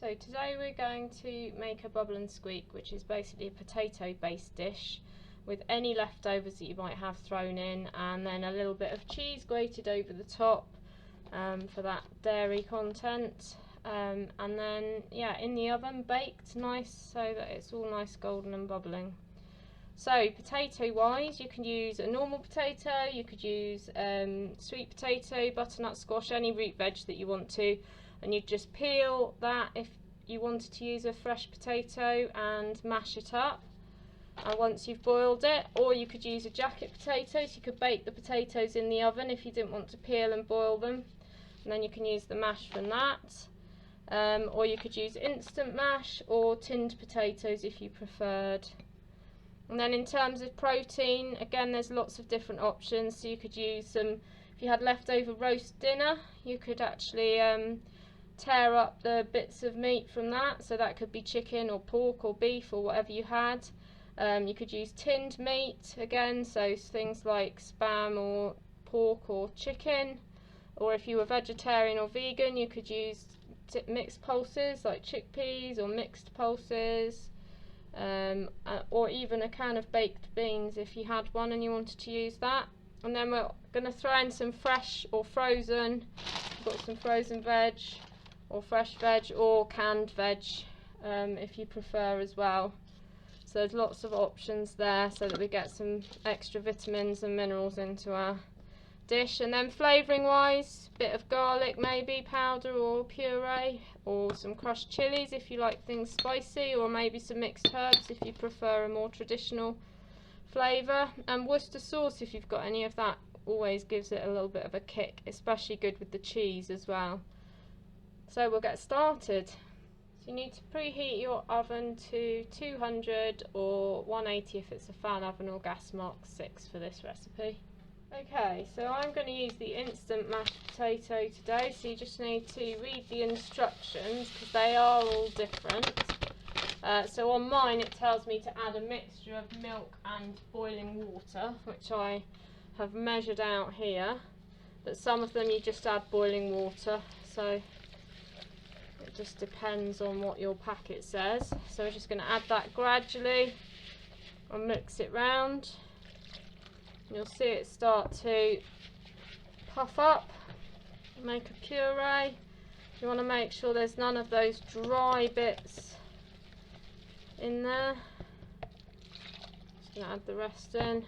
So today we're going to make a bubble and squeak, which is basically a potato based dish with any leftovers that you might have thrown in, and then a little bit of cheese grated over the top for that dairy content, and then in the oven baked nice so that it's all nice golden and bubbling. So potato wise, you can use a normal potato, you could use sweet potato, butternut squash, any root veg that you want to, and you just peel that if you wanted to use a fresh potato and mash it up once you've boiled it, or you could use a jacket potato, so you could bake the potatoes in the oven if you didn't want to peel and boil them, and then you can use the mash from that, or you could use instant mash or tinned potatoes if you preferred. And then in terms of protein, again there's lots of different options, so you could use some, if you had leftover roast dinner, you could actually tear up the bits of meat from that, so that could be chicken or pork or beef or whatever you had. You could use tinned meat again, so things like spam or pork or chicken, or if you were vegetarian or vegan you could use mixed pulses like chickpeas or mixed pulses. Or even a can of baked beans if you had one and you wanted to use that. And then we're going to throw in some fresh or frozen, we've got some frozen veg or fresh veg or canned veg if you prefer as well. So there's lots of options there so that we get some extra vitamins and minerals into our dish. And then flavouring wise, bit of garlic maybe powder or puree, or some crushed chilies if you like things spicy, or maybe some mixed herbs if you prefer a more traditional flavour, and Worcester sauce if you've got any of that, always gives it a little bit of a kick, especially good with the cheese as well. So we'll get started. So you need to preheat your oven to 200 or 180 if it's a fan oven, or gas mark 6 for this recipe. Okay, so I'm going to use the instant mashed potato today, so you just need to read the instructions because they are all different. So on mine it tells me to add a mixture of milk and boiling water, which I have measured out here, but some of them you just add boiling water, so it just depends on what your packet says. So we're just going to add that gradually and mix it round. You'll see it start to puff up, make a puree. You want to make sure there's none of those dry bits in there. Just going to add the rest in.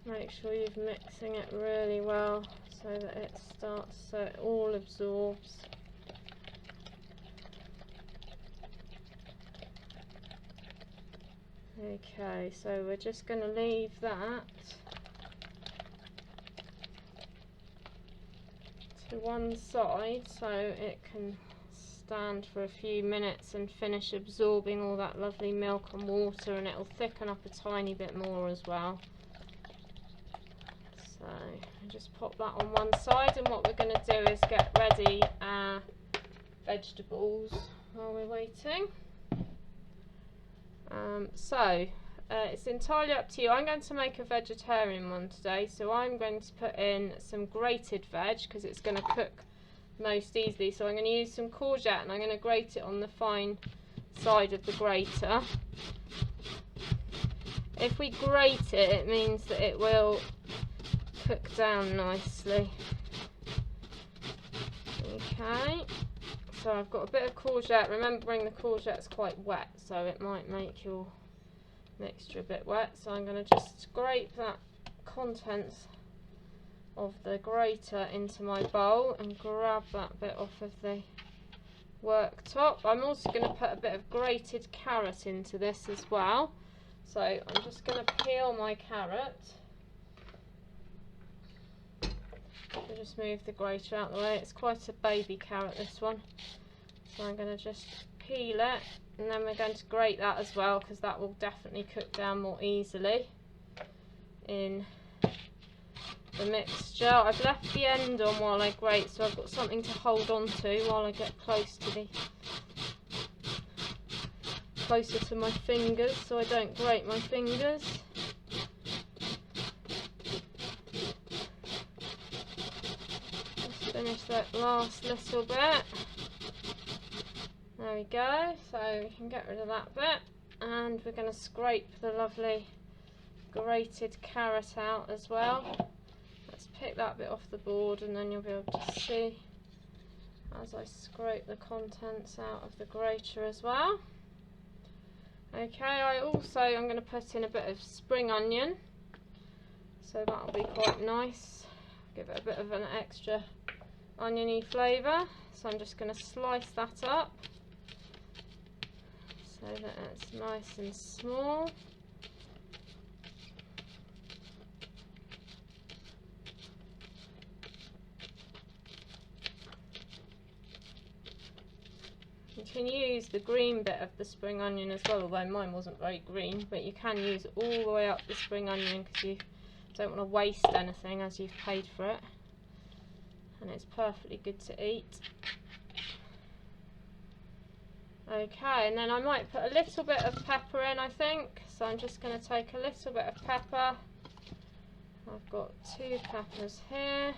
Make sure you're mixing it really well so that it starts, so it all absorbs. Okay, so we're just going to leave that to one side so it can stand for a few minutes and finish absorbing all that lovely milk and water, and it'll thicken up a tiny bit more as well. So just pop that on one side, and what we're going to do is get ready our vegetables while we're waiting. It's entirely up to you. I'm going to make a vegetarian one today, so I'm going to put in some grated veg because it's going to cook most easily. So I'm going to use some courgette and I'm going to grate it on the fine side of the grater. If we grate it, it means that it will cook down nicely. Okay. So I've got a bit of courgette, remembering the courgette's quite wet, so it might make your mixture a bit wet. So I'm going to just scrape that contents of the grater into my bowl and grab that bit off of the worktop. I'm also going to put a bit of grated carrot into this as well. So I'm just going to peel my carrot. I'll just move the grater out of the way. It's quite a baby carrot, this one. So I'm going to just peel it, and then we're going to grate that as well because that will definitely cook down more easily in the mixture. I've left the end on while I grate, so I've got something to hold on to while I get closer to my fingers so I don't grate my fingers. finish that last little bit. There we go, so we can get rid of that bit, and we're going to scrape the lovely grated carrot out as well. Let's pick that bit off the board, and then you'll be able to see as I scrape the contents out of the grater as well. Okay, I'm going to put in a bit of spring onion, so that'll be quite nice, give it a bit of an extra oniony flavour. So I'm just going to slice that up so that it's nice and small. You can use the green bit of the spring onion as well, although mine wasn't very green, but you can use all the way up the spring onion because you don't want to waste anything as you've paid for it, and it's perfectly good to eat. Okay, and then I might put a little bit of pepper in, I think, so I'm just going to take a little bit of pepper. I've got 2 peppers here.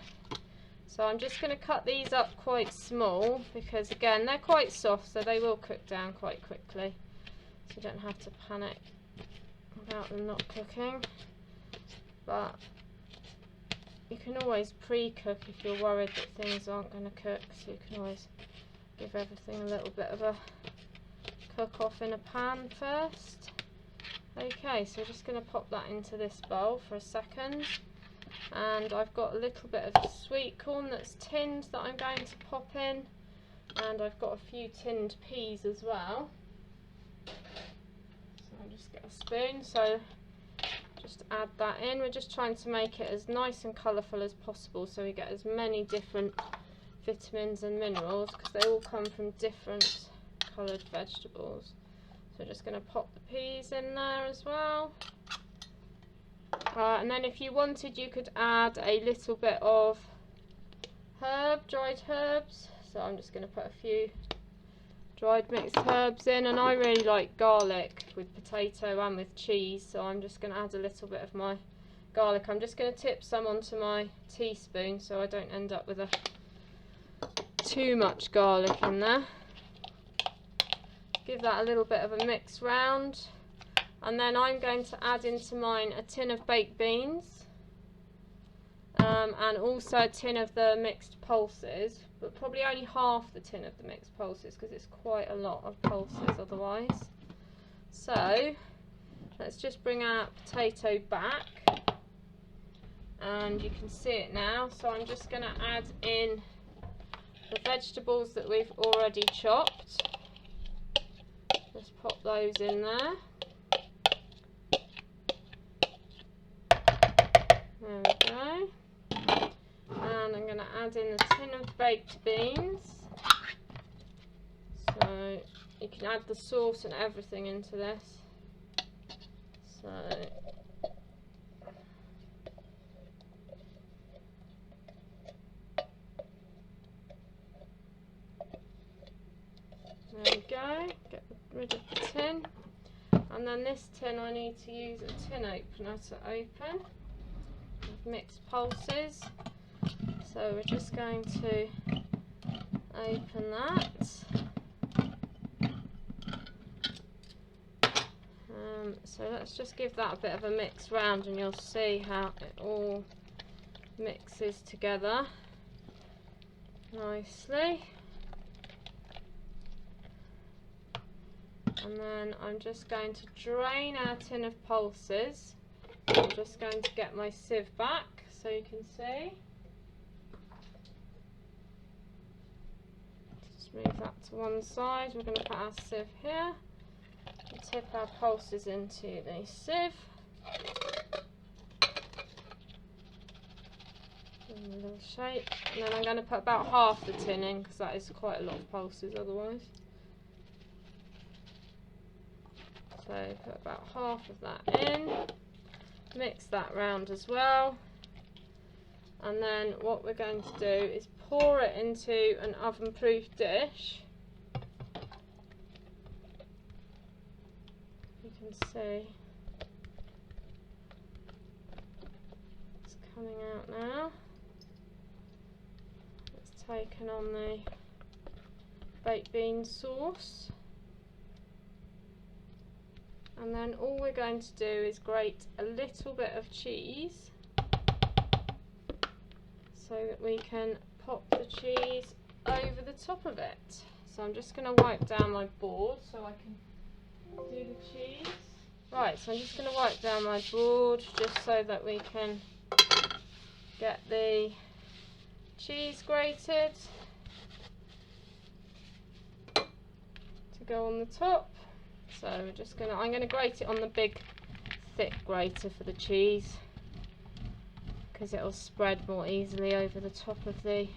So I'm just going to cut these up quite small because, again, they're quite soft, so they will cook down quite quickly. So you don't have to panic about them not cooking. But you can always pre-cook if you're worried that things aren't going to cook. So you can always give everything a little bit of a cook off in a pan first. Okay, so we're just going to pop that into this bowl for a second. And I've got a little bit of sweet corn that's tinned that I'm going to pop in, and I've got a few tinned peas as well. So I'll just get a spoon, so just add that in. We're just trying to make it as nice and colourful as possible so we get as many different vitamins and minerals, because they all come from different coloured vegetables. So we're just going to pop the peas in there as well. And then if you wanted, you could add a little bit of dried herbs. So I'm just going to put a few dried mixed herbs in, and I really like garlic with potato and with cheese, so I'm just going to add a little bit of my garlic. I'm just going to tip some onto my teaspoon so I don't end up with too much garlic in there. Give that a little bit of a mix round. And then I'm going to add into mine a tin of baked beans, and also a tin of the mixed pulses, but probably only half the tin of the mixed pulses because it's quite a lot of pulses otherwise. So let's just bring our potato back, and you can see it now. So I'm just going to add in the vegetables that we've already chopped. Just pop those in there. There we go. And I'm going to add in a tin of baked beans. So you can add the sauce and everything into this. So there we go. Get rid of the tin. And then this tin I need to use a tin opener to open. Mixed pulses, so we're just going to open that. So let's just give that a bit of a mix round, and you'll see how it all mixes together nicely. And then I'm just going to drain our tin of pulses. I'm just going to get my sieve back so you can see. Just move that to one side. We're going to put our sieve here and tip our pulses into the sieve. In a little shape. And then I'm going to put about half the tin in because that is quite a lot of pulses otherwise. So put about half of that in. Mix that round as well, and then what we're going to do is pour it into an oven-proof dish. You can see it's coming out now. Let's taken on the baked bean sauce. And then all we're going to do is grate a little bit of cheese so that we can pop the cheese over the top of it. So I'm just going to wipe down my board so I can do the cheese. Right, so I'm just going to wipe down my board just so that we can get the cheese grated to go on the top. So we're just I'm going to grate it on the big thick grater for the cheese because it'll spread more easily over the top of the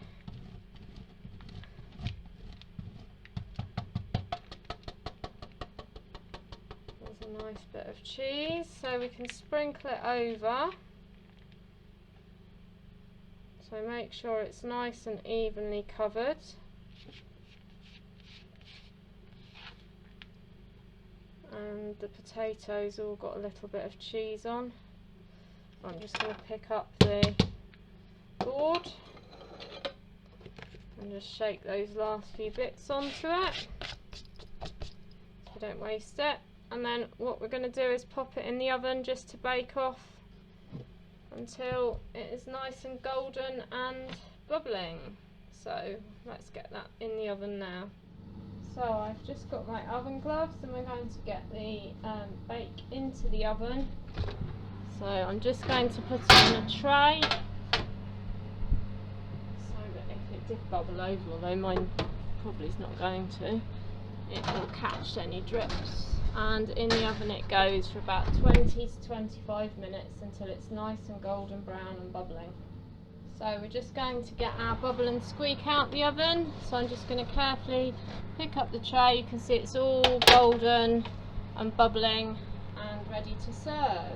There's a nice bit of cheese, so we can sprinkle it over. So make sure it's nice and evenly covered. And the potatoes all got a little bit of cheese on. I'm just going to pick up the board and just shake those last few bits onto it so we don't waste it. And then what we're going to do is pop it in the oven just to bake off until it is nice and golden and bubbling. So let's get that in the oven now. So I've just got my oven gloves and we're going to get the bake into the oven. So I'm just going to put it in a tray so that if it did bubble over, although mine probably is not going to, it will catch any drips. And in the oven it goes for about 20 to 25 minutes until it's nice and golden brown and bubbling. So we're just going to get our bubble and squeak out the oven. So I'm just going to carefully pick up the tray. You can see it's all golden and bubbling and ready to serve.